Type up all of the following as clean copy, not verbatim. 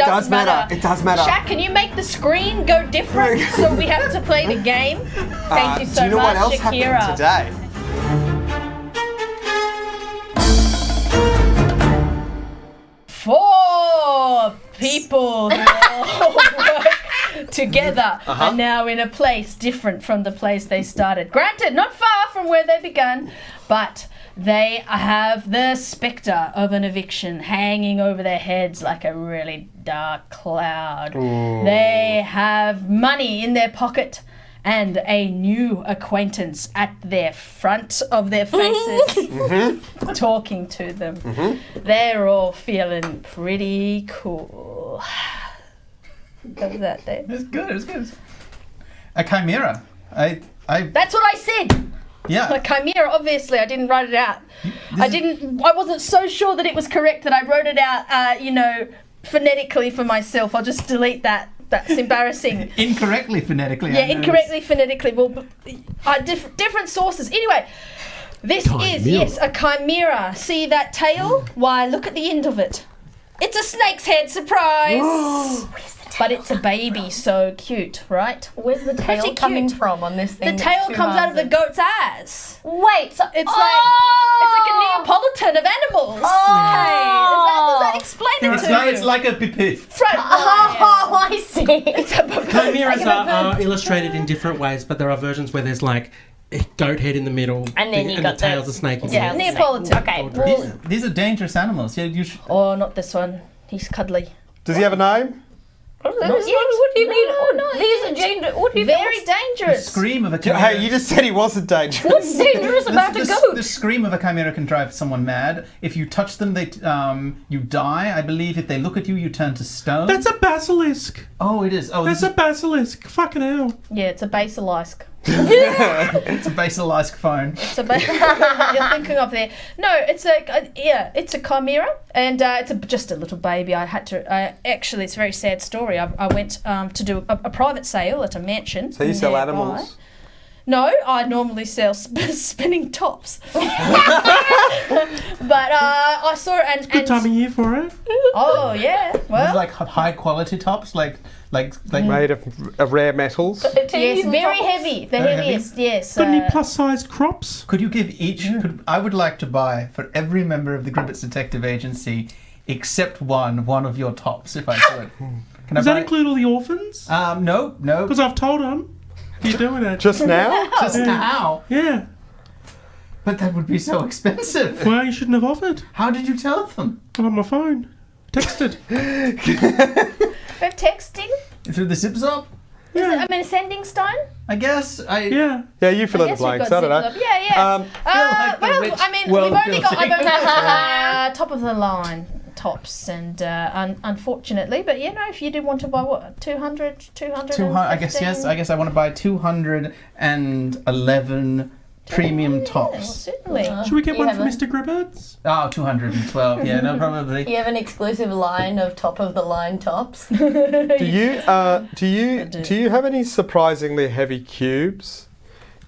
does matter. It does matter. Shaq, can you make the screen go different so we have to play the game? Thank you so do you know much, what else Shakira. happened today? Four people who all work together are now in a place different from the place they started. Granted, not far from where they began, but they have the spectre of an eviction hanging over their heads like a really dark cloud. Ooh. They have money in their pocket and a new acquaintance at their front of their faces talking to them. They're all feeling pretty cool. How was that, Dave? It's good. A chimera. That's what I said. Yeah. A chimera, obviously. I didn't write it out. I wasn't so sure that it was correct that I wrote it out, phonetically for myself. I'll just delete that. That's embarrassing. Incorrectly phonetically. Yeah, incorrectly phonetically. Well, different sources. Anyway, this is, yes, a chimera. See that tail? Why, look at the end of it. It's a snake's head, surprise. Where's the tail? But it's a baby, so cute, right? Where's the tail Pretty coming cute. from on this thing? The tail comes out of the goat's ass. Wait, so It's like a Neapolitan of animals. Okay, does that explain it to you? It's like a pipit. I see. Chimeras are illustrated in different ways, but there are versions where there's like a goat head in the middle, And then you got the tail's a snake. In the Yeah, middle. Neapolitan. Okay, well, These are dangerous animals. Yeah, you should. Oh, not this one. He's cuddly. Does he have a name? what do you mean? No, These are gender. What do you Very The dangerous. scream of a chimera. Hey, you just said he wasn't dangerous. What's dangerous about a goat? The scream of a chimera can drive someone mad. If you touch them, you die. I believe if they look at you, you turn to stone. That's a basilisk. Oh, it is. Oh, That's a basilisk. Fucking hell. Yeah, it's a basilisk. it's a basilisk phone. It's a you're thinking of there. No, it's a chimera, and it's just a little baby. I had to. Actually, it's a very sad story. I went to do a private sale at a mansion. So you sell nearby. animals? No, I normally sell spinning tops. But I saw it and Good time of year for it. oh yeah, These well like high quality tops, like Made of rare metals. yes, very heavy. The Very heaviest, yes. Got any plus-sized crops? Could you give each? I would like to buy for every member of the Gribbits Detective Agency, except one of your tops, if I could. Can Does I that buy? include all the orphans? No. Because I've told them. You're doing it. Just now? Just now. Yeah. But that would be so expensive. Well, you shouldn't have offered. How did you tell them? I'm on my phone. Texted. We're texting. Through the zip zop? Yeah. A sending stone. I guess. Yeah. Yeah, you fill in the Guess we've blanks. got I don't know. zip zop. Yeah. like the rich I've world only got building. top of the line tops, and unfortunately, but if you did want to buy what 200. 200. I guess yes. I guess I want to buy 211 premium tops. Certainly. Should we get You one have for a- Mr. Gribbits? Oh, 212. Yeah, no, probably. You have an exclusive line of top of the line tops. Do you have any surprisingly heavy cubes?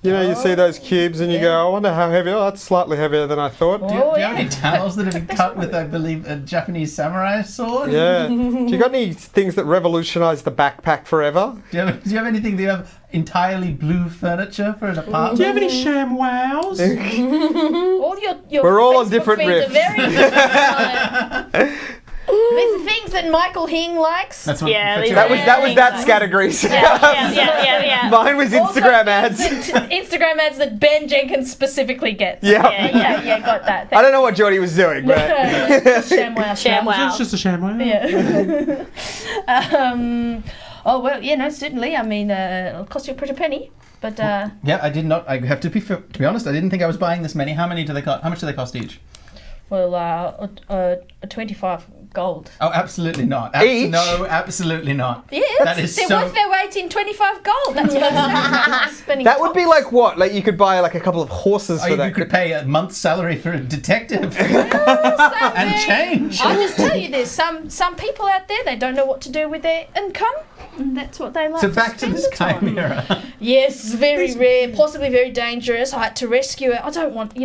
You know, you see those cubes and you go, I wonder how heavy. Oh, that's slightly heavier than I thought. Do you have any towels that have been cut with, I believe, a Japanese samurai sword? Yeah. Do you got any things that revolutionised the backpack forever? Do you have anything? Do you have entirely blue furniture for an apartment? Do you have any sham wows? All your We're all on Facebook different feeds are riffs. very different. There's things that Michael Hing likes. That's what. Yeah, that's these your- That was that categories. Yeah. Mine was Instagram ads. Instagram ads that Ben Jenkins specifically gets. Yeah. Yeah, got that. I don't know what Geordie was doing, but ShamWow. ShamWow. It's just a sham wow. Yeah. Oh well, certainly. I mean, it'll cost you a pretty penny, but Yeah, I did not. I have to be honest. I didn't think I was buying this many. How many do they cost? How much do they cost each? well, 25 gold. Oh, absolutely not. Each? No, absolutely not. Yeah, That is they're so. worth their weight in 25 gold. That's what I'm saying. that would be like what? Like you could buy like a couple of horses for You that. could pay a month's salary for a detective and and change. I'll just tell you this: some people out there, they don't know what to do with their income, and that's what they like. So back to spend this it on. chimera. Yes, it's very rare, possibly very dangerous. I had to rescue it. I don't want,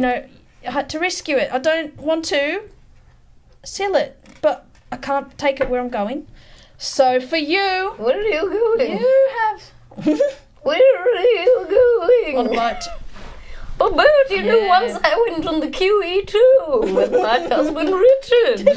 I had to rescue it. I don't want to sell it, but I can't take it where I'm going. So for you, Where are you going? you have Where are you on going? what? Oh, Bert, you know, Yeah. once I went on the QE2 with my husband Richard.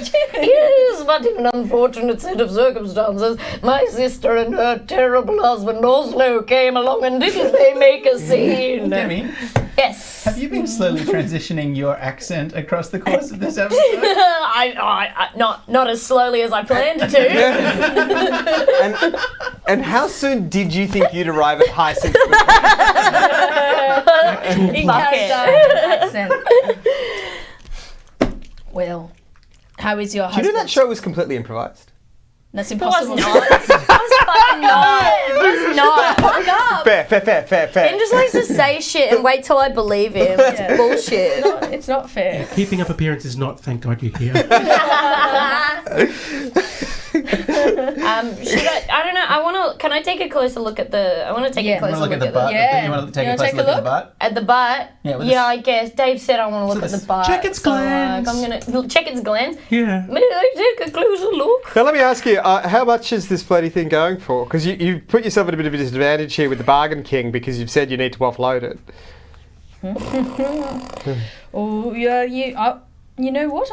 Yes, but in an unfortunate set of circumstances, my sister and her terrible husband Oslo came along and didn't they make a scene? Demi, Yes. have you been slowly transitioning your accent across the course of this episode? I not as slowly as I planned to. And how soon did you think you'd arrive at high sense? Fuck it. Accent. Well, how is your Do you husband? know that show was completely improvised? That's It was impossible. not. It was fucking not. It was not. Fuck up. Fair. Ben just likes to say shit and wait till I believe him. It's Yeah. bullshit. It's not fair. Keeping up appearances is not, thank God you're here. Should I don't know. Can I take a closer look at the? I want to take Yeah. a closer You want to look at the butt? Yeah. You want to take You a wanna close take a look at the look? butt? At the butt? Yeah, with Yeah, this- I guess. Dave said I want to look at this- the butt. check its so, glands. I'm gonna check its glands. Yeah. May I take a closer look? Now let me ask you, how much is this bloody thing going for? Because you put yourself at a bit of a disadvantage here with the bargain king because you've said you need to offload it. Oh yeah, you know what?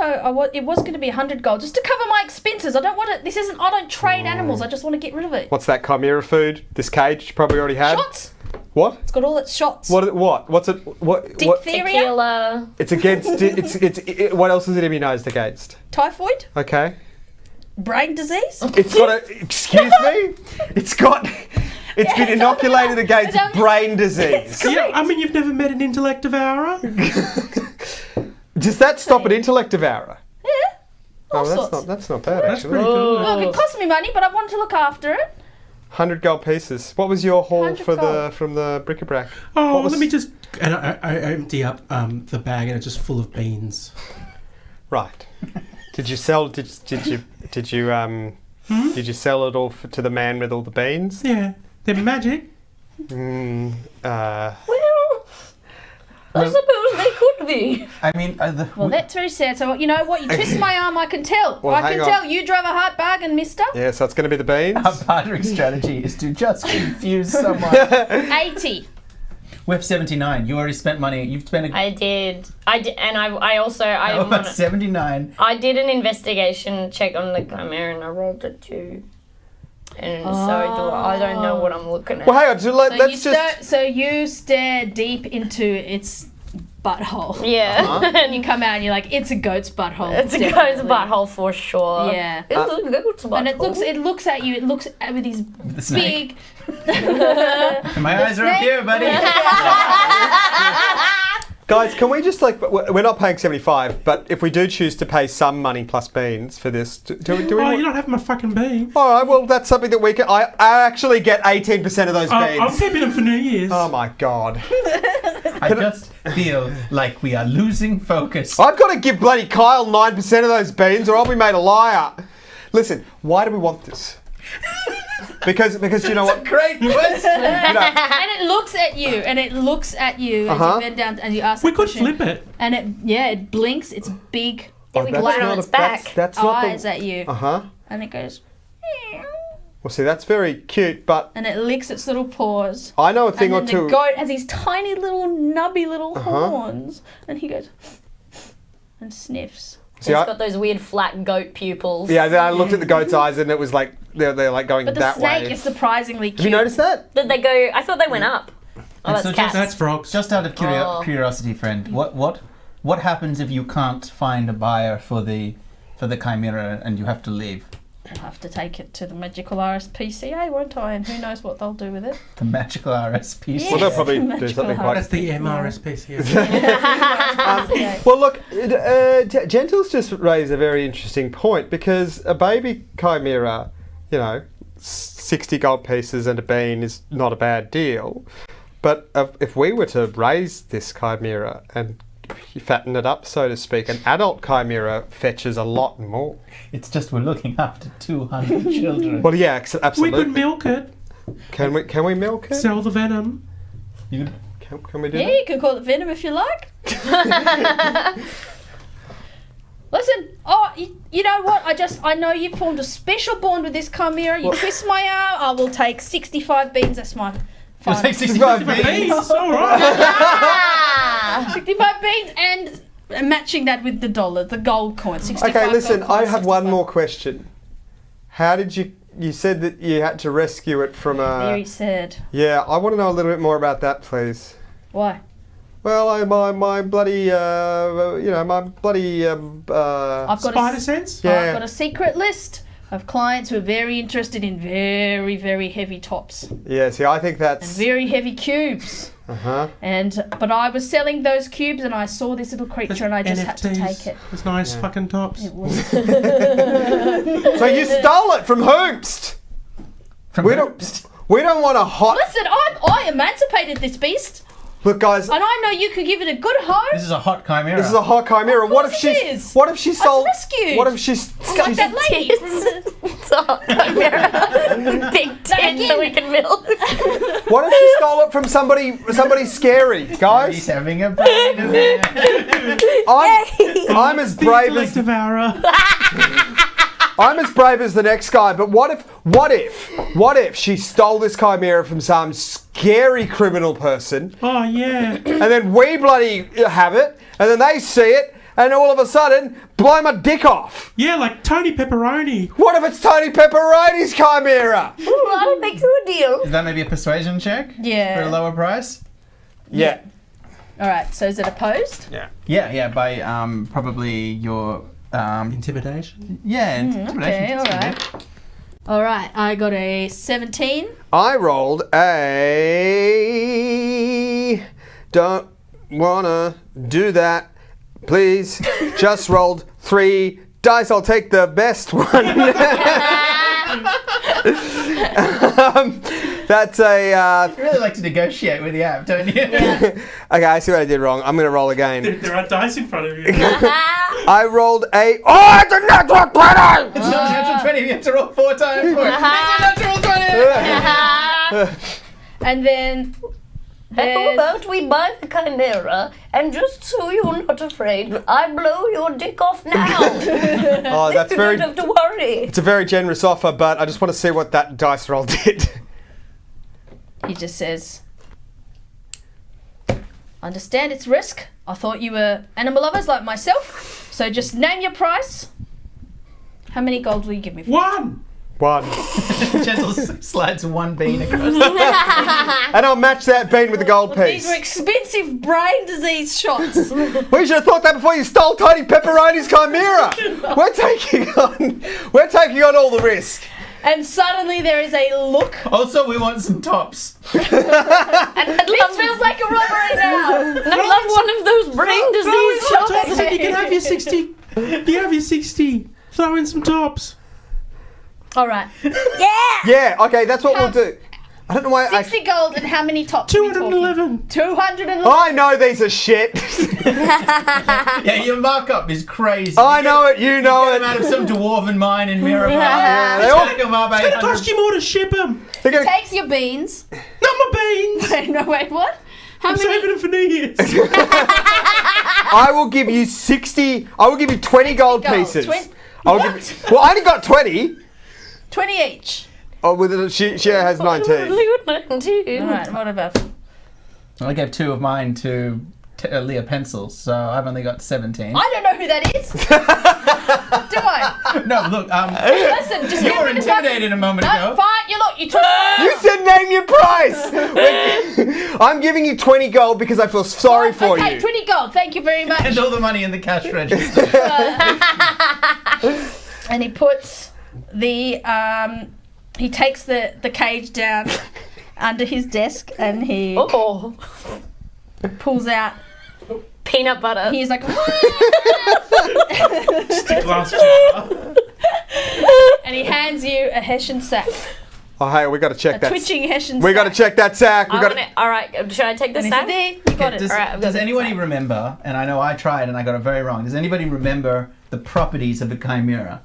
It was going to be 100 gold just to cover my expenses. I don't want it. This isn't. I don't trade animals. I just want to get rid of it. What's that chimera food? This cage you probably already had. Shots. What? It's got all its shots. What? What's it? What? Diphtheria, Tequila. It's against. What else is it immunised against? typhoid, Okay. brain disease. It's got a. Excuse me. It's got. It's been inoculated against brain disease. Yeah, I mean, you've never met an intellect devourer? Does that stop an intellect devourer? Yeah. All Oh, sorts. that's not bad That's actually. pretty good. Look, it cost me money, but I wanted to look after it. 100 gold pieces. What was your haul 100 for gold. from the bric-a-brac? Oh, What was- let me just... And I empty up the bag and it's just full of beans. Right. Did you sell? Did you sell it all to the man with all the beans? Yeah. They're magic. Mm, Well, I suppose they could be. I mean, Well, that's very sad. So you know what? You twist my arm, I can tell. Well, I hang can on. tell you drove a hard bargain, mister. yeah, so it's going to be the beans. our bartering strategy is to just confuse someone. 80. We have 79. You already spent money. You've spent I did, and I also about wanna- 79. I did an investigation check on the chimera and I rolled a 2. And I don't know what I'm looking at. Well, hang on. So So you stare deep into its butthole. Yeah. And you come out and you're like, it's a goat's butthole. It's a goat's definitely. butthole for sure. Yeah. It's a goat's butthole. And it looks at you. It looks at with these The snake. big. My eyes are up snake. here, buddy. guys, can we just we're not paying 75, but if we do choose to pay some money plus beans for this, do we? Oh, you're not having my fucking beans. All right. Well, that's something that we can. I actually get 18% of those I'm beans. keeping them for New Year's. Oh my god. I just feel like we are losing focus. I've got to give bloody Kyle 9% of those beans, or I'll be made a liar. Listen, why do we want this? Because you know what? Great question. You know, And it looks at you, and it looks at you as Uh-huh. you bend down and you ask We the could question. flip it. And it blinks. It's big Yeah, we can put it on its back. That's not eyes at you, Uh-huh. and it goes, meow, Well, see, that's very cute, but and it licks its little paws. I know a thing And or then two. the goat has these tiny little nubby little Uh-huh. horns, and he goes and sniffs. See, It's I- got those weird flat goat pupils. yeah, then I looked at the goat's eyes and it was like they're like going But the that snake way. is surprisingly cute. Have you noticed that? Did they go? I thought they went up. Oh, And that's so cats. That's frogs. Just out of Oh. curiosity, friend, what happens if you can't find a buyer for the chimera and you have to leave? I'll have to take it to the magical RSPCA, won't I? And who knows what they'll do with it. The magical RSPCA. Well, they'll probably do Magical something heart. quite. That's the MRSPC. Well, look, Gentles just raised a very interesting point because a baby chimera, 60 gold pieces and a bean is not a bad deal. But if we were to raise this chimera and fatten it up, so to speak, an adult chimera fetches a lot more. It's just we're looking after 200 children. Well, yeah, We absolutely. could milk it, Can we milk it? sell the venom. You- Can we do Yeah, that? you can call it venom if you like. Listen, you know what? I know you formed a special bond with this chimera. You twist my arm, I will take 65 beans. That's my You'll final. take 65 beans. Beans, all right. 65 beans and matching that with the dollar, the gold coin. 65 Okay, listen, gold coins, I have one 65. more question. How did you said that you had to rescue it from a... Very sad. Yeah, I want to know a little bit more about that, please. Why? Well, my bloody, my bloody... I've got Spider sense? Yeah. I've got a secret list of clients who are very interested in very, very heavy tops Yeah, see, I think and that's... very heavy cubes. Uh-huh. But I was selling those cubes and I saw this little creature and I just had to NFTs. take it. It's nice fucking tops. It was So you stole it from Hoomst! From We don't want a hot... Listen, I emancipated this beast, Look, guys, and I know you could give it a good home. This is a hot chimera. this is a hot chimera. What if course she... it is. What if she sold... rescued. What if she's... Like that lady from the... It's a hot chimera. Big tin so we can milk. What if she stole it from somebody scary, He's guys? having a brain of it. I'm as brave as... Devourer. I'm as brave as the next guy, but what if she stole this chimera from some scary criminal person, Oh, yeah. and then we bloody have it, and then they see it, and all of a sudden, blow my dick off? Yeah, like Tony Pepperoni. What if it's Tony Pepperoni's chimera? Ooh, I'll make you a deal. Is that maybe a persuasion check? Yeah. For a lower price? Yeah. All right, so is it opposed? Yeah, by probably your Intimidation. intimidation. Okay, all right. All right, I got a 17. I rolled a... Don't wanna do that, please. Just rolled 3 dice. I'll take the best one. That's a... You really like to negotiate with the app, don't you? Okay, I see what I did wrong. I'm gonna roll again. There are dice in front of you. I rolled a... Oh, it's a natural 20! It's not natural 20, you have to roll 4 times for it. It's a natural 20! And then How there's... about we buy the chimera, and just so you're not afraid, I blow your dick off now. Oh, that's You very... don't have to worry. It's a very generous offer, but I just want to see what that dice roll did. He just says, understand its risk. I thought you were animal lovers like myself. So just name your price. How many gold will you give me for it? 1. 1. Gentle slides 1 bean across. And I'll match that bean with the gold These piece. were expensive brain disease shots. We should have thought that before you stole Tony Pepperoni's chimera. We're taking on all the risk. And suddenly there is a look. Also, we want some tops. And This feels like a robbery now. I love one of those brain disease Tops, shots. and you can have your 60. You have your 60. Throw in some tops. All right. Yeah, okay, that's what we'll do. I don't know why 60 gold and how many tops? are we talking? 211. 211. I know these are shit. Yeah, your markup is crazy. I know it, you know Get them out it. of some dwarven mine in Mirabai. Yeah, they It's all- gonna come up It's going to 800. cost you more to ship them. They're gonna- Takes your beans. Not my beans. Wait, no, wait, what? How I'm many? saving them for New Year's. I will give you 60. I will give you 20 gold gold. pieces. What? Well, I only got 20. 20 each. Oh, with it, she has 19. All right, what about? I gave 2 of mine to Leah Pencils, so I've only got 17. I don't know who that is. Do I? No, look, Listen, just you give were me the fucking- intimidated a moment No, ago. fine. You took. You said name your price. I'm giving you 20 gold because I feel sorry for Okay, you. 20 gold. Thank you very much. And all the money in the cash register. And he puts the he takes the cage down under his desk and he Oh, pulls out. peanut butter. He's like, Glass jar. and he hands you a Hessian sack, Oh, hey, we got to check a that. twitching Hessian sack. We got to check that sack. We I got. want it. All right, should I take this And he said, sack? there, you got it. Does, Alright, I've got does the anybody sack. remember, and I know I tried and I got it very wrong, does anybody remember the properties of the chimera?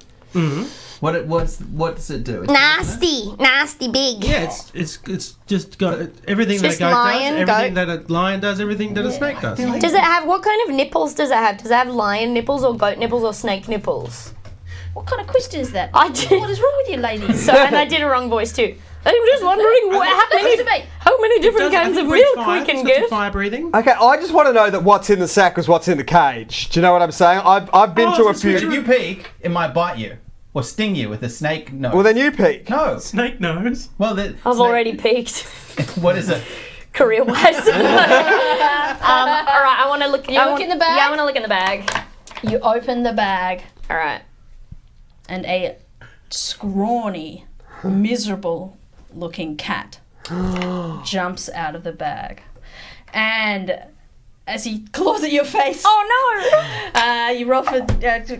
What does it do? Nasty big. Yeah, it's just got everything Just that a goat lion, does, everything goat. that a lion does, everything that a snake does. Does it have, what kind of nipples does it have? Does it have lion nipples or goat nipples or snake nipples? What kind of question is that? I did. What is wrong with you, lady? So, and I did a wrong voice too. I'm just wondering how many different kinds of milk we can get. Fire breathing. Okay, I just want to know that what's in the sack is what's in the cage. Do you know what I'm saying? I've been to a few. If you peek, it might bite you or sting you with a snake nose. Well, then you peek. No. Snake nose. Well, I've already peeked. What is it? Career-wise. All right, I want to look. You look in the bag? Yeah, I want to look in the bag. You open the bag, All right. and a scrawny, miserable-looking cat jumps out of the bag, and as he claws at your face, you roll for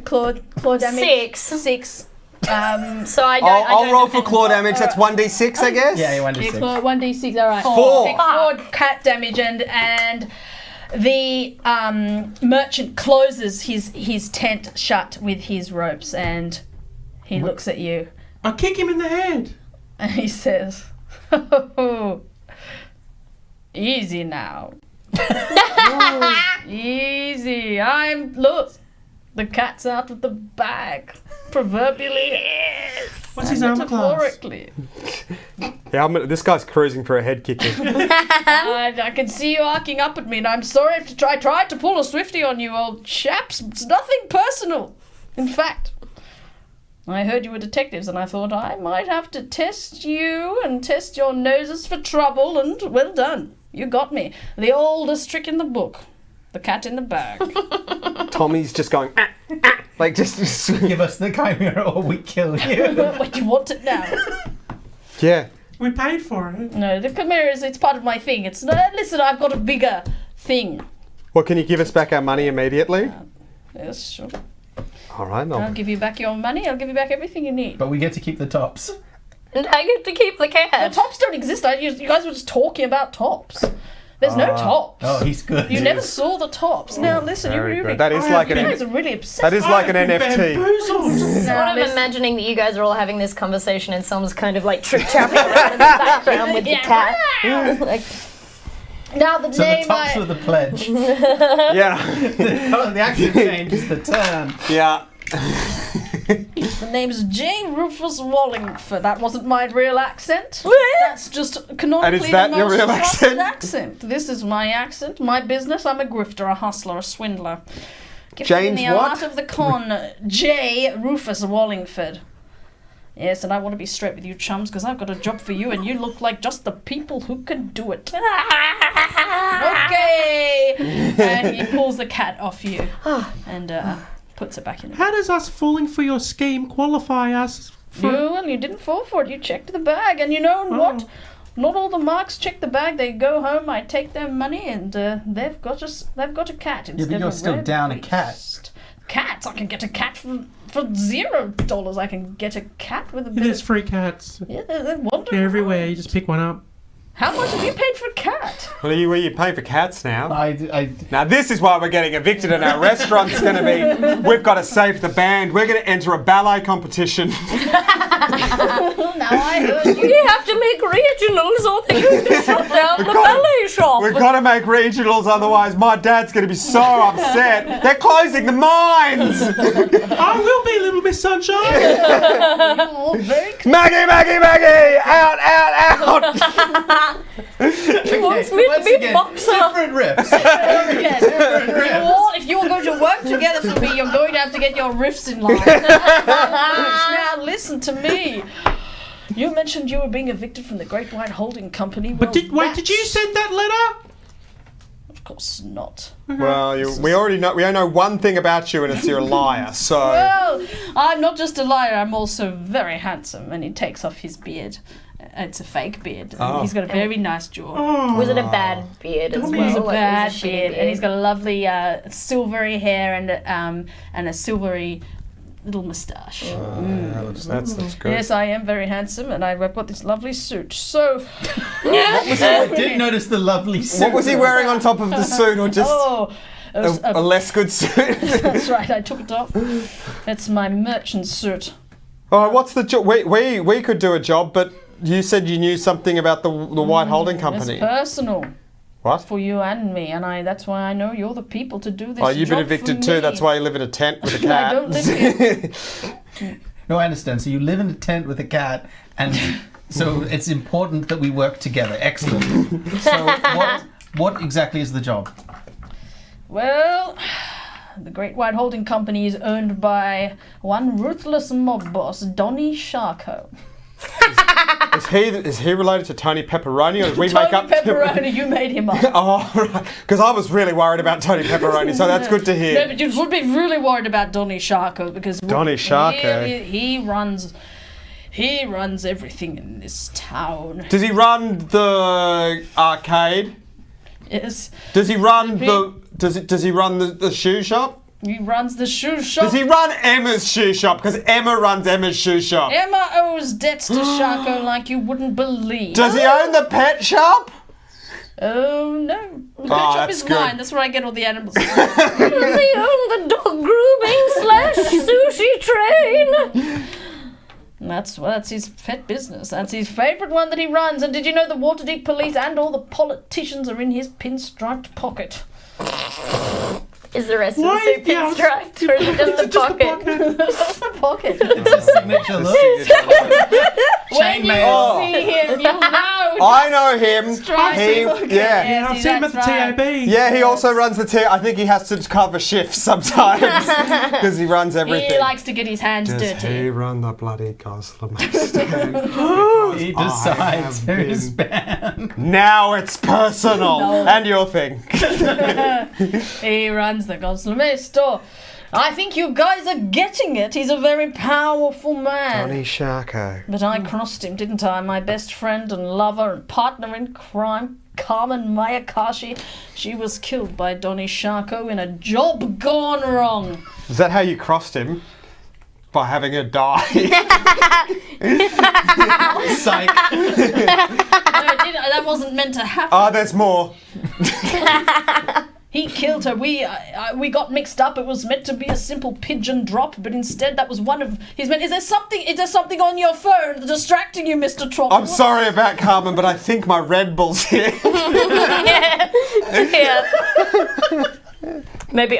claw damage. 6. 6. So I don't. I'll roll for claw damage. That's 1d6, I guess. Yeah, you want to You see. claw 1d6. All right. 4. Take 4 cat damage, and the merchant closes his tent shut with his ropes, and he looks at you, I'll kick him in the head. and he says, "Oh, easy now, easy. Look, the cat's out of the bag, proverbially, What's his armor class? metaphorically. Yeah, this guy's cruising for a head kicking. I can see you arcing up at me, and I'm sorry if I tried to pull a swifty on you, old chaps. It's nothing personal. In fact, I heard you were detectives, and I thought I might have to test you and test your noses for trouble, and well done. You got me. The oldest trick in the book. The cat in the bag. Tommy's just going, like just Give us the chimera or we kill you. Wait, you want it now? yeah. We paid for it. No, the chimera it's part of my thing. It's listen, I've got a bigger thing. Well, can you give us back our money immediately? Yes, sure. All right, I'll give you back your money. I'll give you back everything you need. But we get to keep the tops. And I get to keep the The cat. tops don't exist. You guys were just talking about tops. There's no tops. Oh, he's good. You never saw the tops. Now listen, you Very really, good. That is like you an guys are really obsessed. that is like an NFT. Bamboozled. Now, I'm listen. imagining that you guys are all having this conversation and someone's kind of like trip-tapping around in the background with the Yeah. cat. Like, Now the So the name tops were the pledge. Yeah. The action changes the turn. Yeah. the name's J. Rufus Wallingford. That wasn't my real accent. That's just canonically And is that the your most real trusted accent? accent. This is my accent, my business. I'm a grifter, a hustler, a swindler. Gifted in James the what? art of the con. J. Rufus Wallingford. Yes, and I want to be straight with you chums because I've got a job for you and you look like just the people who can do it. Okay! And he pulls the cat off you and puts it back in. How does us falling for your scheme qualify us for... Well, you didn't fall for it. You checked the bag, and you know what? Not all the marks check the bag. They go home. I take their money, and they've got a cat instead but you're of a still red down a beast. cat. Cats. I can get a cat for $0. I can get a cat with a bit There's of... free cats. Yeah, they're wonderful. They're everywhere. You just pick one up. How much have you paid for a cat? Well, you pay for cats now. I Now this is why we're getting evicted and our restaurant's going to be, we've got to save the band. We're going to enter a ballet competition. Now I heard you. you have to make regionals or they're going to shut down the ballet shop. We've got to make regionals, otherwise my dad's going to be so upset. They're closing the mines. I will be, Little Miss Sunshine. Oh, very Maggie, out. He wants me to be a boxer. Different riffs. Yes. You know what? If you're going to work together for me, you're going to have to get your riffs in line. Now listen to me. You mentioned you were being evicted from the Great White Holding Company. But Well, did you send that letter? Of course not. Well, we already know one thing about you, and it's you're a liar. So Well, I'm not just a liar. I'm also very handsome. And he takes off his beard. It's a fake beard. Oh. He's got a very nice jaw. Oh. Was it a bad beard as well? He's a Like, bad was it a shitty beard, and he's got a lovely silvery hair and a silvery little moustache. that's good. Yes, I am very handsome, and I've got this lovely suit. So, I did notice the lovely suit. What was he wearing on top of the suit, or just it was a less good suit? that's right. I took it off. It's my merchant suit. Oh, what's the job? We could do a job, but you said you knew something about the White Holding Company. It's personal. What? For you and me, and that's why I know you're the people to do this. Oh, you've been job evicted for too. me. That's why you live in a tent with a cat. I don't live here. No, I understand. So you live in a tent with a cat, and so it's important that we work together. Excellent. So what exactly is the job? Well, the Great White Holding Company is owned by one ruthless mob boss, Donnie Sharko. Is he related to Tony Pepperoni, or did we Tony make up? Pepperoni, you made him up. Oh, right. Because I was really worried about Tony Pepperoni, so that's good to No, hear. but you should be really worried about Donnie Sharko because Donnie Sharko? he runs everything in this town. Does he run the arcade? Yes, Does he run Does he run the shoe shop? he runs the shoe shop. Does he run Emma's shoe shop? Because Emma runs Emma's shoe shop. Emma owes debts to Sharko like you wouldn't believe. Does he own the pet shop? Oh no, the pet shop that's is good. mine. That's where I get all the animals. Does he own the dog grooming / sushi train? That's his pet business. That's his favourite one that he runs. And did you know the Waterdeep police and all the politicians are in his pinstriped pocket? Is the rest Why- of the suit yeah, pinstriped, or is it just the pocket? That's the pocket. It's a signature look. When you Oh. see him, you'll know. I know him. Striped pocket. Yeah. Yeah, I've seen him at the That's right. TAB. Yeah, he also runs the I think he has to cover shifts sometimes because he runs everything. He likes to get his hands Does dirty. he run the bloody Cosmomaster? He decides have who's been- banned. Now it's personal. No. And your thing. He runs the Consomme store. I think you guys are getting it. He's a very powerful man. Donnie Sharko. But I crossed him, didn't I? My best friend and lover and partner in crime, Carmen Mayakashi. She was killed by Donnie Sharko in a job gone wrong. Is that how you crossed him? By having her die? Psych. No, that wasn't meant to happen. Oh, there's more. He killed her. We got mixed up. It was meant to be a simple pigeon drop, but instead that was one of his men. Is there something on your phone distracting you, Mr. Trop? I'm sorry about Carmen, but I think my Red Bull's here. Yeah. Maybe.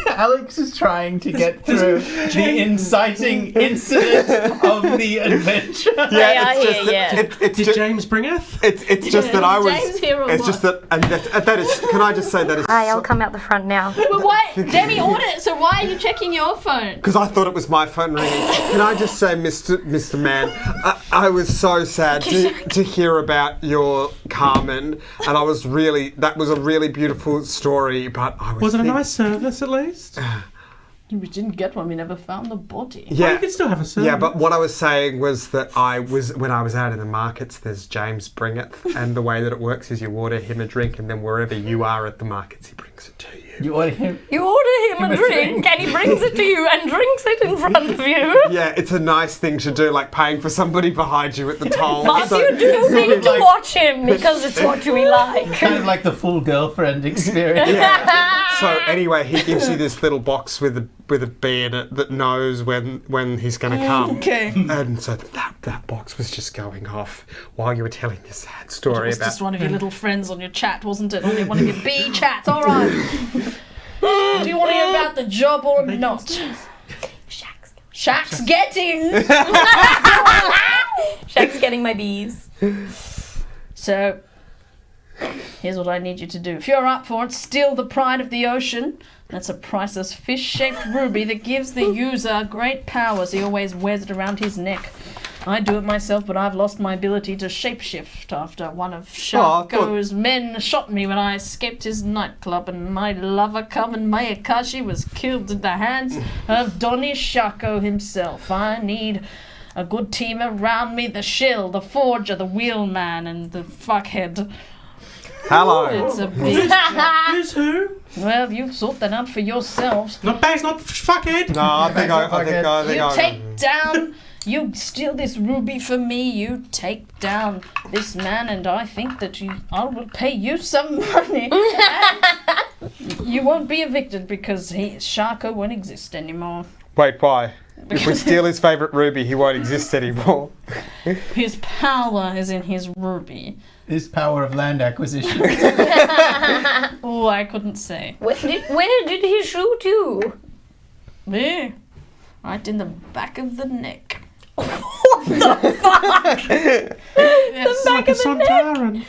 Alex is trying to get through the inciting incident of the adventure. Yeah, yeah. It's Did just, James bringeth? it's just that I was. James here or It's what? just that, and that is. Can I just say that is? Hi, I'll come out the front now. But why? Demi ordered it, so why are you checking your phone? Because I thought it was my phone ringing. Can I just say, Mr. Man, I was so sad to hear about your Carmen, and that was a really beautiful story. But I Was it a nice service at least? We didn't get one. We never found the body. Well, Yeah. you can still have a service. Yeah, but what I was saying was that when I was out in the markets, there's James Bringeth, and the way that it works is you order him a drink, and then wherever you are at the markets, he brings it to you. You order him. You order him a drink, and he brings it to you and drinks it in front of you. Yeah, it's a nice thing to do, like paying for somebody behind you at the toll. But So- you do need to like- watch him because it's what we like. Kind of like the full girlfriend experience. So anyway, he gives you this little box with a bee in it that knows when he's going to come. Okay. And so that box was just going off while you were telling your sad story It was about. just one of your little friends on your chat, wasn't it? Only one of your bee chats. All right. Do you want to hear about the job or not? Shaq's getting. Shaq's getting my bees. So, here's what I need you to do. If you're up for it, steal the pride of the ocean. That's a priceless fish-shaped ruby that gives the user great powers. He always wears it around his neck. I do it myself, but I've lost my ability to shapeshift after one of Sharko's men shot me when I escaped his nightclub, and my lover Carmen Mayakashi was killed at the hands of Donnie Sharko himself. I need a good team around me, the shill, the forger, the wheelman, and the fuckhead. Hello. It's a big... Who's who? Well, you sort that out for yourselves. Not bags, not fuckhead. No, I think You I. take down... You steal this ruby for me, you take down this man, and I think that I will pay you some money. And you won't be evicted because Sharko won't exist anymore. Wait, why? if we steal his favourite ruby, he won't exist anymore. His power is in his ruby. His power of land acquisition. Oh, I couldn't say. Where did he shoot you? There. Right in the back of the neck. What the fuck? Yes. Like a Sontaran.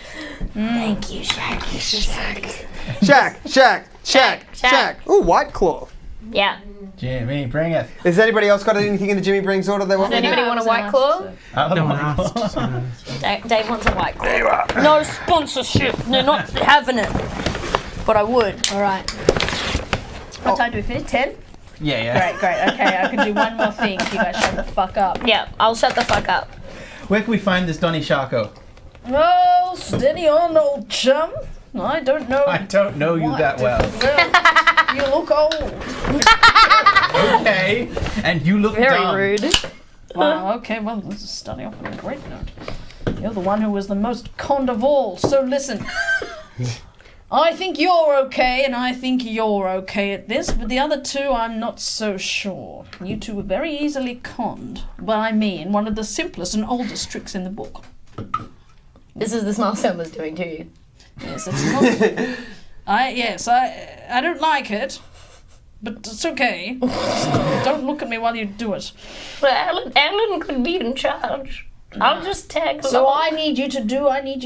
Thank you, Shack. Ooh, White Claw. Yeah. Jimmy, bring it. Has anybody else got anything in the Jimmy Brings order they want? Does anybody want a white claw? I love No a one White asks. Claw. Dave wants a white claw. No sponsorship. They're not having it. But I would. All right. What time do we finish? 10? Yeah. Great. Okay, I can do one more thing if you guys shut the fuck up. Yeah, I'll shut the fuck up. Where can we find this Donnie Sharko? Oh, steady on, old chum. I don't know. I don't know you what that well. You look old. Okay. And you look Very dumb. rude. Wow, okay, well, this is starting off on a great note. You're the one who was the most conned of all, so listen. I think you're okay, and I think you're okay at this, but the other two, I'm not so sure. You two were very easily conned. Well, I mean, one of the simplest and oldest tricks in the book. This is the smile Selma's doing to you. Yes, it's not... I don't like it, but it's okay. Just don't look at me while you do it. Well, Alan could be in charge. I'll just tag along. So I need you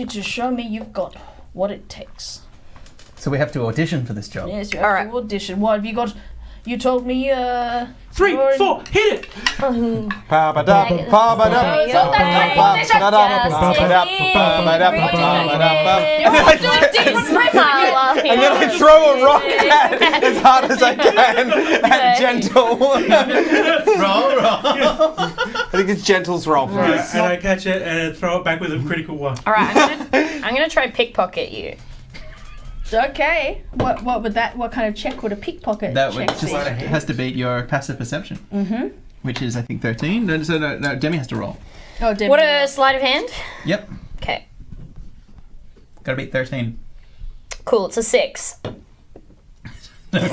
to show me you've got what it takes. So we have to audition for this job. Yes, you have to audition. What have you got? You told me, 3, 4, hit it! Oh, it's not that And then I throw a rock at as hard as I can at Gentle. Roll. I think it's Gentle's roll. Right, and I catch it and throw it back with a critical one. All right, I'm gonna try pickpocket you. Okay. What would that? What kind of check would a pickpocket That would check just be? has to beat your passive perception. Mm-hmm. Which is, I think, 13. No, Demi has to roll. Oh, Debbie. What a sleight of hand. Yep. Okay. Gotta beat 13. Cool. It's a 6.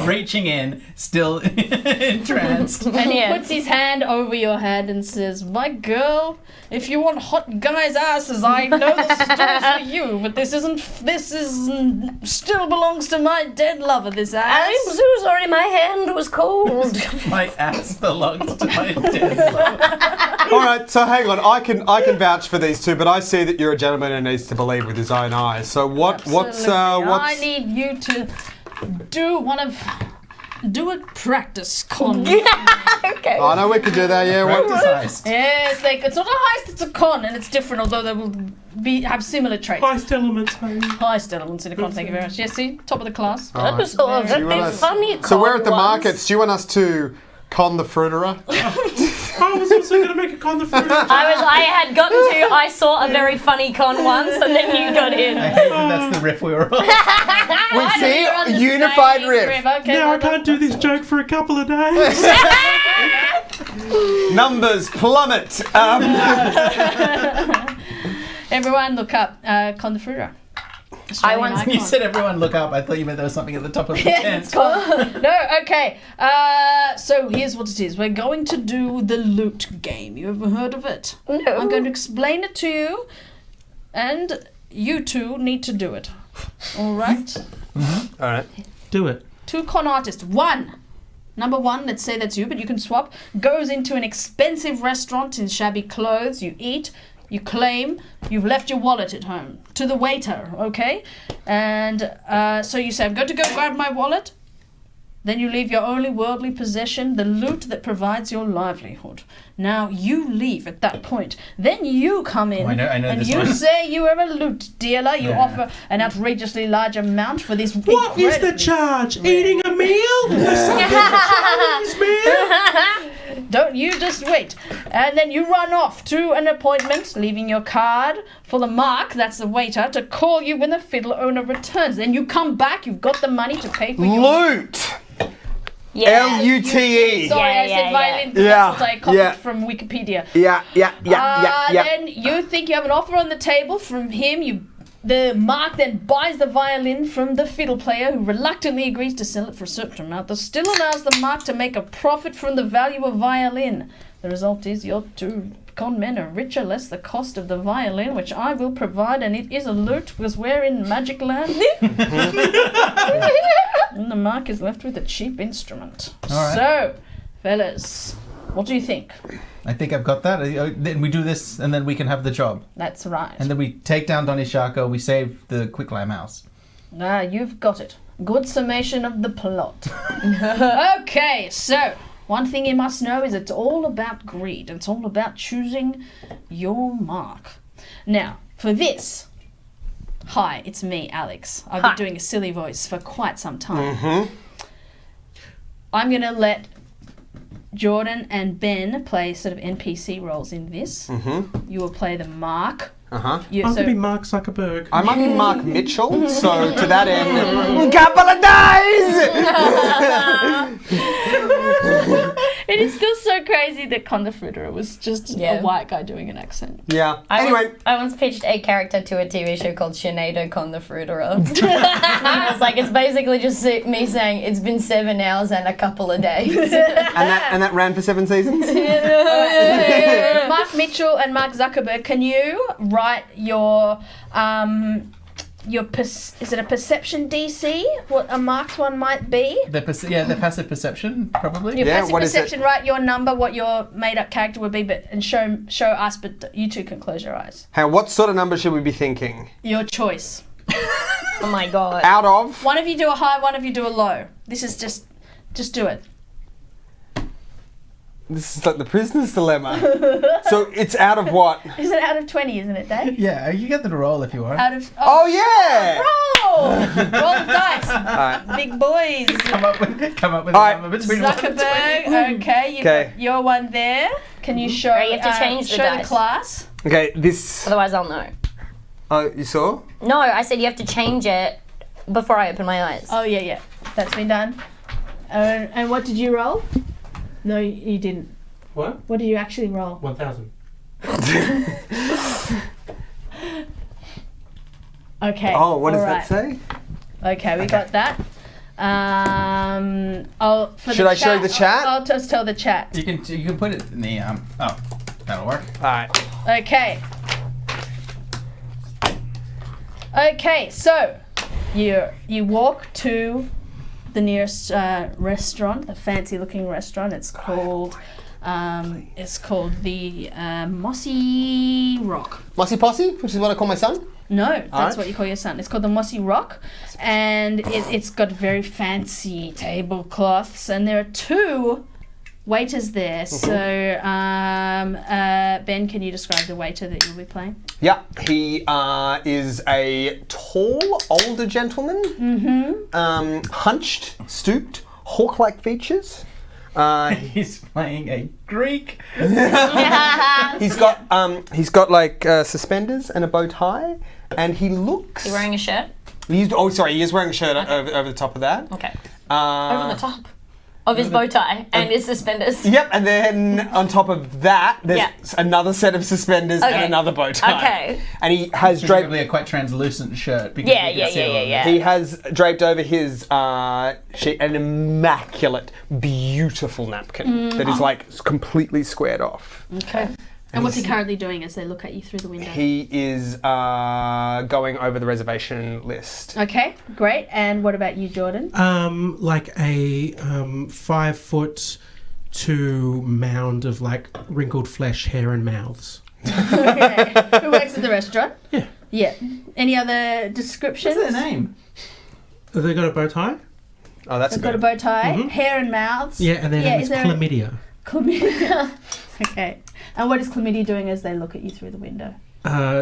Reaching in, still entranced. And he Yeah. puts his hand over your head and says, "My girl, if you want hot guys' asses, I know the store's for you, but this still belongs to my dead lover, this ass." I'm so sorry. My hand was cold. My ass belongs to my dead lover. All right, so hang on. I can vouch for these two, but I see that you're a gentleman who needs to believe with his own eyes. So what's I need you to do a practice con. Okay. I know we could do that. Yeah. Practice heist. Yes, it's not a heist, it's a con, and it's different, although they will have similar traits. Heist elements, baby. Heist elements in a con, thank you very much. Yes, see, top of the class. All right. That'd be funny. So we're at the con once. markets. Do you want us to con the fruiterer? I was also going to make a con the fruit. I had gotten to. I saw a very funny con once, and then you got in. I hate that that's the riff we were on. We see a unified riff. Okay, Now I can't do this joke for a couple of days. Numbers plummet. Everyone look up con the fruiterer. When you said everyone look up, I thought you meant there was something at the top of the tent. No, okay. So here's what it is. We're going to do the loot game. You ever heard of it? No. I'm going to explain it to you, and you two need to do it. All right? All right. Do it. 2 con artists. Number 1, let's say that's you, but you can swap, goes into an expensive restaurant in shabby clothes. You eat. You claim you've left your wallet at home to the waiter, okay? And so you say, I'm going to go grab my wallet. Then you leave your only worldly possession, the loot that provides your livelihood. Now you leave at that point. Then you come in I know and this you one. say you are a loot dealer. You Yeah. offer an outrageously large amount for this. What is the incredibly- charge? Eating a meal? Chinese meal? Don't you just wait. And then you run off to an appointment, leaving your card for the mark, that's the waiter, to call you when the fiddle owner returns. Then you come back, you've got the money to pay for your... Loot. Yeah. L-U-T-E. Sorry, Yeah, I said yeah, violin. yeah. That's what I copied Yeah. from Wikipedia. Yeah. Then you think you have an offer on the table from him. You The mark then buys the violin from the fiddle player, who reluctantly agrees to sell it for a certain amount. The still allows the mark to make a profit from the value of violin. The result is your 2 con men are richer, less the cost of the violin, which I will provide, and it is a loot because we're in Magic Land. And the mark is left with a cheap instrument. All right. So, fellas, what do you think? I think I've got that. Then we do this, and then we can have the job. That's right. And then we take down Donnie Sharko, we save the Quicklime House. Ah, you've got it. Good summation of the plot. Okay, so one thing you must know is it's all about greed. It's all about choosing your mark. Now, for this, hi, it's me, Alex. I've been doing a silly voice for quite some time. I'm going to let Jordan and Ben play sort of NPC roles in this. You will play the mark. I'm going to be Mark Zuckerberg. I might be Mark Mitchell, so to that end, couple of days! It is still so crazy that Conor Fruiterer was just a white guy doing an accent. Yeah. I once pitched a character to a TV show called Sinead Con the Fruiterer. I was like, it's basically just me saying it's been 7 hours and a couple of days. and that ran for 7 seasons? Mark Mitchell and Mark Zuckerberg, can you write your is it a perception DC? What a marked one might be? The passive perception, probably. Your passive what is perception, write your number, what your made up character would be, and show us, but you two can close your eyes. Hey, what sort of number should we be thinking? Your choice. Oh my god. Out of? One of you do a high, one of you do a low. This is just do it. This is like the prisoner's dilemma. So it's out of what? Is it out of 20, isn't it, Dave? Yeah, you get the roll if you want. Out of... Oh, yeah! Roll the dice. Alright. Big boys. Come up with All a right. number between 1 and 20. Zuckerberg, okay, you've got your one there. Can you show, You have to change the show the dice. class? Okay, this... Otherwise I'll know. Oh, you saw? No, I said you have to change it before I open my eyes. Oh, yeah. That's been done. And what did you roll? No, you didn't. What? What did you actually roll? 1,000. Okay. Oh, what does all that say? Okay, we got that. Should I show the chat? I'll just tell the chat. You can put it in the oh, that'll work. Alright. Okay. Okay, so you walk to the nearest restaurant, a fancy looking restaurant. It's called the Mossy Rock. Mossy Posse, which is what I call my son? No, that's what you call your son. It's called the Mossy Rock, and it's got very fancy tablecloths, and there are 2 waiters there. So, Ben, can you describe the waiter that you'll be playing? Yeah, he is a tall, older gentleman. Hunched, stooped, hawk-like features. He's playing a Greek. He's got like suspenders and a bow tie, and he looks. You wearing a shirt? He is wearing a shirt over the top of that. Okay. Over the top of his bow tie and his suspenders. Yep, and then on top of that, there's another set of suspenders and another bow tie. Okay. And he has draped. Presumably a quite translucent shirt. Because Yeah. He has draped over his sheet an immaculate, beautiful napkin that is like completely squared off. Okay. And what's he currently doing as they look at you through the window? He is going over the reservation list. Okay, great. And what about you, Jordan? Like a 5'2" mound of like wrinkled flesh, hair, and mouths. Okay. Who works at the restaurant? Yeah. Yeah. Any other descriptions? What's their name? Have they got a bow tie? Oh, that's They've got a bow tie, Mhm. hair and mouths. Yeah, and their name is chlamydia. Chlamydia. Okay. And what is chlamydia doing as they look at you through the window?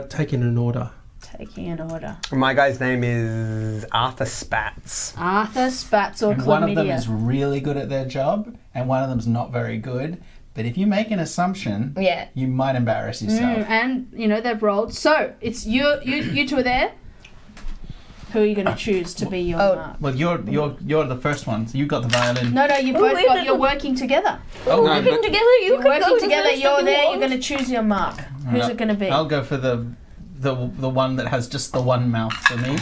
Taking an order. Taking an order. My guy's name is Arthur Spats. Arthur Spats or And chlamydia. one of them is really good at their job, and one of them's not very good. But if you make an assumption, you might embarrass yourself. And they've rolled. So it's you two are there. Who are you going to choose to be your mark? Well, you're the first one, so you got the violin. No, you both you're working together. Oh, We're working together. You're working together. You're there. You're going to choose your mark. Who's it going to be? I'll go for the the one that has just the one mouth for me?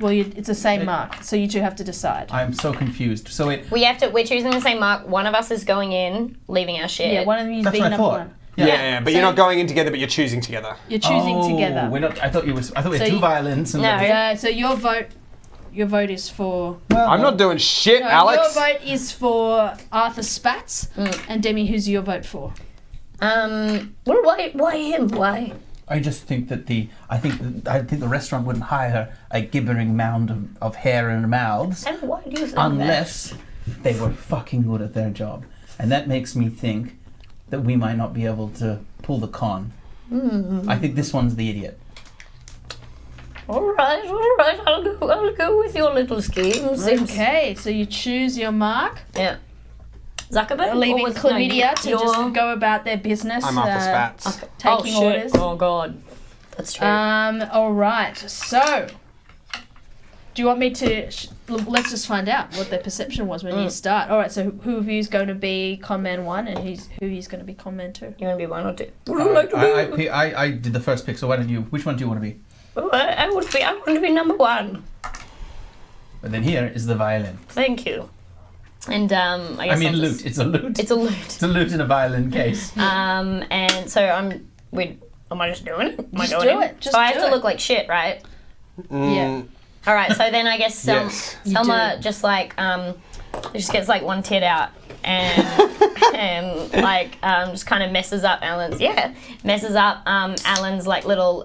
Well, it's the same mark, so you two have to decide. I'm so confused. So We're choosing the same mark. One of us is going in, leaving our shit. Yeah, one of you is That's being what I number thought. one. Yeah, but you're not going in together, but you're choosing together. You're choosing together. We're not. I thought we had So two you- violins. And No. So your vote is for. Well, I'm not doing shit, No, Alex. your vote is for Arthur Spatz, and Demi, who's your vote for? Well, why him? Why? I just think that I think the restaurant wouldn't hire a gibbering mound of hair and mouths And why do you think unless they were fucking good at their job, and that makes me think that we might not be able to pull the con. I think this one's the idiot. All right. I'll go with your little scheme. Okay, so you choose your mark, Yeah. Zuckerberg? leaving Or was- Chlamydia to you're- just go about their business. I'm Arthur Spatz. Taking shit. orders. Oh god. That's true. All right. So, do you want me to? Let's just find out what their perception was when you start. All right. So, who of you is going to be Conman 1, and who is going to be Conman 2? You want to be 1 or 2? What would you like to be? I did the first pick, so why don't you? Which one do you want to be? Oh, I want to be number 1. But then here is the violin. Thank you. And I guess I'll lute. just- It's a lute. It's a lute. It's a lute in a violin case. And so am I just doing it? Am I Just doing do it. Just so I do have to it. look like shit, right? Yeah. All right. So then I guess Yes. Selma just like just gets like one tit out and just kind of messes up Alan's Alan's like little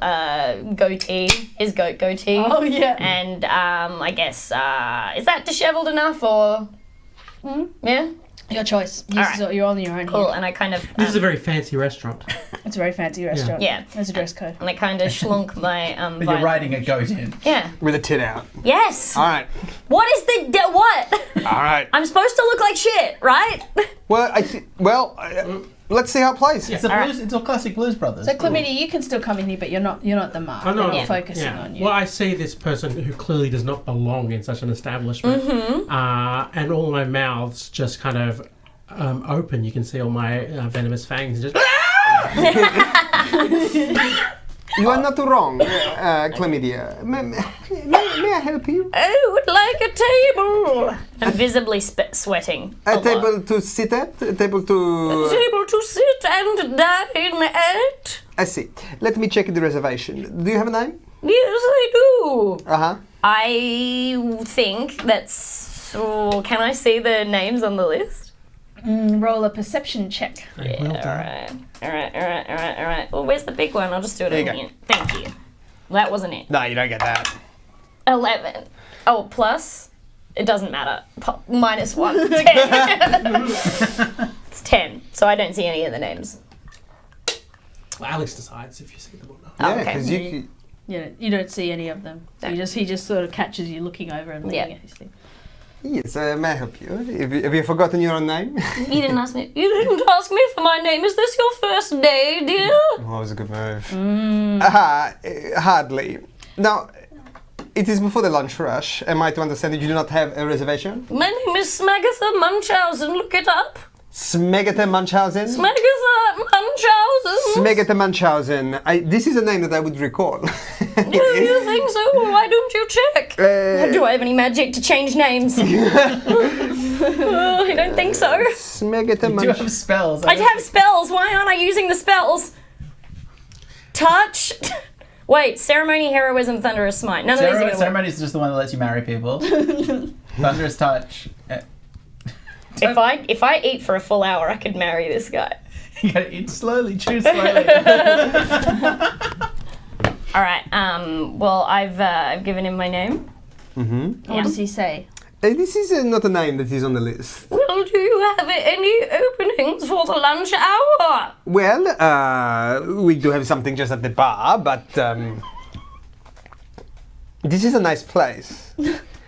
goatee, his goatee. Oh yeah. And I guess is that disheveled enough or? Yeah. Your choice. All You're on your own Cool. here. And I kind of This is a very fancy restaurant. It's a very fancy restaurant. Yeah. There's a dress code. and I kind of schlunk my But you're violin. riding a goat in. Yeah. With a tit out. Yes. All right. What is what? All right. I'm supposed to look like shit, right? Well, let's see how it plays. It's a All blues. It's a classic Blues Brothers. So, Chlamydia, you can still come in here, but you're not the mark. Oh, no, We're no. focusing on you. Well, I see this person who clearly does not belong in such an establishment, and all my mouths just kind of open. You can see all my venomous fangs and just. You are not wrong, Chlamydia. May I help you? I would like a table. I'm visibly sweating. A lot. table to sit at? A table to... Table to sit and dine at. I see. Let me check the reservation. Do you have a name? Yes, I do. Uh-huh. I think that's. Oh, can I see the names on the list? Roll a perception check. Hey, well done. All right. Well, where's the big one? I'll just do it There you on go. here. Thank you. That wasn't it. No, you don't get that. 11. Oh, plus? It doesn't matter. Minus 1. 10. It's 10. So I don't see any of the names. Well, Alex decides if you see them or not. Oh, Yeah, okay. because you... You don't see any of them. No. He just sort of catches you looking over and looking Yeah. at his thing. Yes, may I help you? Have you forgotten your own name? You didn't ask me. You didn't ask me for my name. Is this your first day, dear? Oh, that was a good move. Hardly. Now, it is before the lunch rush. Am I to understand that you do not have a reservation? My name is Smagatha Munchausen. Look it up. Smegatha Munchausen? Smagatha Munchausen. Smegatha Munchausen. This is a name that I would recall. Do you think so? Why don't you check? Do I have any magic to change names? I don't think so. Smegatha Do you Munchausen. have spells? I have spells. Why aren't I using the spells? Touch. Wait, ceremony, heroism, thunderous smite. None of these are going to work. Ceremony is just the one that lets you marry people. Thunderous touch. If I eat for a full hour, I could marry this guy. You gotta eat slowly, chew slowly. All right. Well, I've given him my name. What does he say? This is not a name that is on the list. Well, do you have any openings for the lunch hour? Well, we do have something just at the bar, but this is a nice place.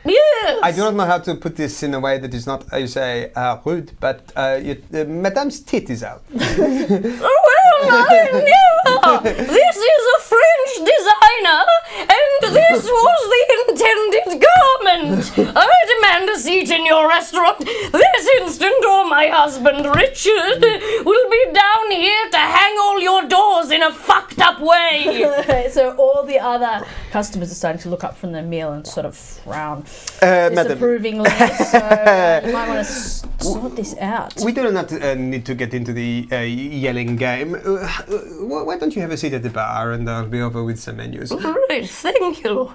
Yes. I do not know how to put this in a way that is not, you say, rude, but Madame's tit is out. Well, I never. This is a French designer, and this was the intended garment. I demand a seat in your restaurant this instant, or my husband Richard will be down here to hang all your doors in a fucked up way. Okay, so all the other customers are starting to look up from their meal and sort of frown Madam, disapprovingly. So you might want to sort this out. we do not need to get into the yelling game. Why don't you have a seat at the bar and I'll be over with some menus. Right, thank you.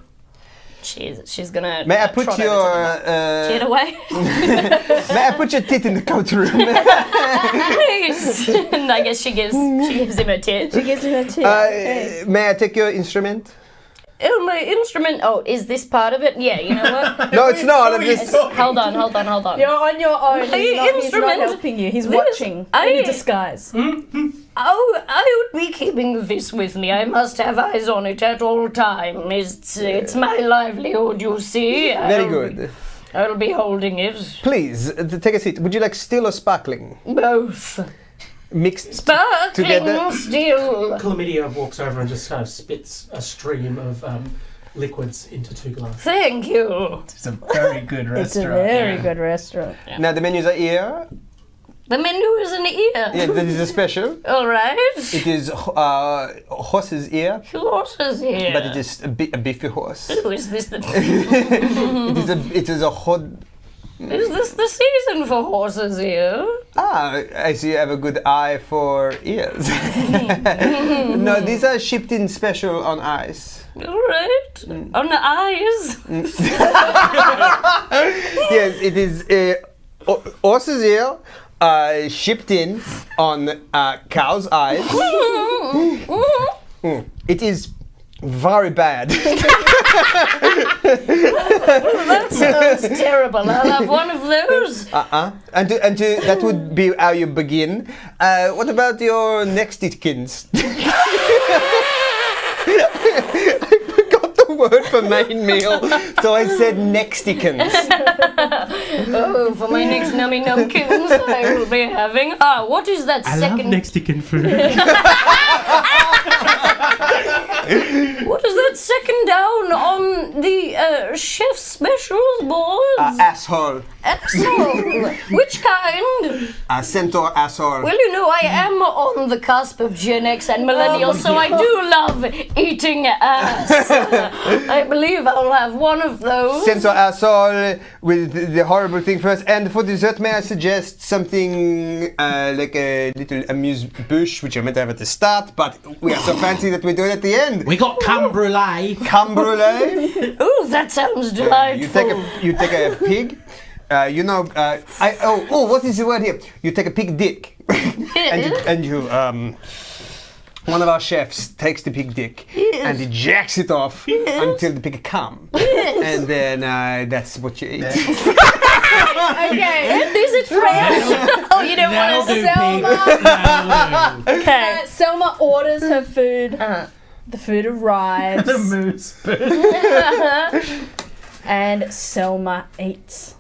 She's gonna. May I put trot your over to them. Get away, May I put your tit in the coat room? please. And I guess she gives him a tit. She gives you a tip. Okay. May I take your instrument? Oh, my instrument. Oh, is this part of it? Yeah, you know what? No, it's not. I'm just. Hold on. You're on your own. My He's not instrument. helping you. He's This- watching in a disguise. Oh, I would be keeping this with me. I must have eyes on it at all times. It's my livelihood, you see. Very good. I'll be holding it. Please, take a seat. Would you like still or sparkling? Both. Mixed Sparkling together? still. Chlamydia walks over and just kind of spits a stream of liquids into 2 glasses. Thank you. It's a very good It's a restaurant. very good restaurant. Now the menus are here. The menu is an ear. Yeah, that is a special. All right. It is horse's ear, Horses here. but it is a beefy horse. Ooh, is this the It is a hot. is this the season for horses here? I see you have a good eye for ears. No, these are shipped in special on ice. All right. On the eyes. Yes, it is horse's ear, shipped in on cow's eyes. It is very bad. That sounds terrible. I'll have one of those. And that would be how you begin. What about your nextikins? I forgot the word for main meal, so I said nextikins. Oh, for my next nummy numbkins, I will be having. What is that I second? love Mexican food. What is that second down on the chef's specials board? Asshole. Asshole. Which kind? Centaur asshole. Well, you know, I am on the cusp of Gen X and millennial, so I do love eating ass. I believe I'll have one of those. Centaur asshole with the horrible thing first. And for dessert, may I suggest something like a little amuse-bouche, which I meant to have at the start, but we are so fancy that we do it at the end. We got creme brulee. Creme brulee. Ooh, that sounds delightful. You take a pig. What is the word here? You take a pig dick, and you one of our chefs takes the pig dick and he jacks it off until the pig come, and then that's what you eat. Okay. Is it fresh? Oh, you don't want to Selma. Okay. Selma orders her food. The food arrives. The moose. And Selma eats.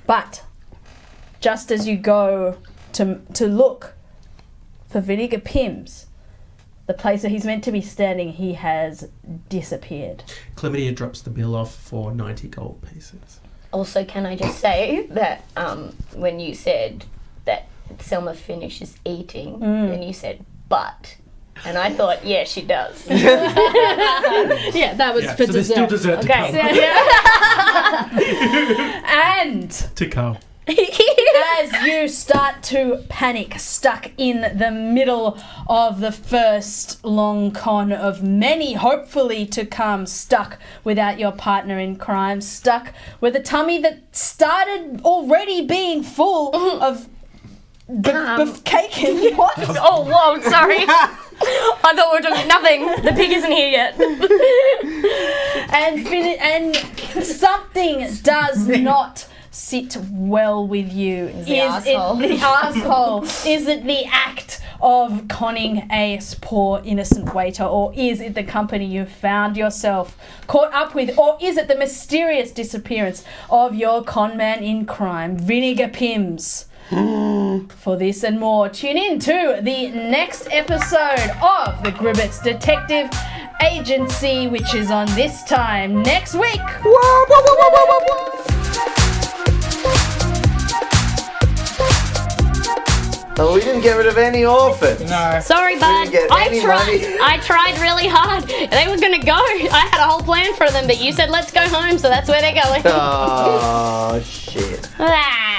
But just as you go to look for Vinegar Pims, the place where he's meant to be standing, he has disappeared. Chlamydia drops the bill off for 90 gold pieces. Also, can I just say that when you said that Selma finishes eating, then you said, but. And I thought, yeah, she does. Yeah, that was for so there's still dessert to Okay. come. And To come. as you start to panic, stuck in the middle of the first long con of many hopefully to come, stuck without your partner in crime, stuck with a tummy that started already being full of cake and what? Oh, whoa, sorry. I thought we were doing nothing. The pig isn't here yet. and something does not sit well with you. The asshole. The asshole? Is it the act of conning a poor innocent waiter, or is it the company you've found yourself caught up with, or is it the mysterious disappearance of your conman in crime, Vinegar Pims? For this and more, tune in to the next episode of the Gribbits Detective Agency, which is on this time next week. Oh, we didn't get rid of any orphans. No. Sorry, bud. didn't get any money. I tried really hard. They were gonna go. I had a whole plan for them, but you said let's go home, so that's where they're going. Oh, shit. Ah.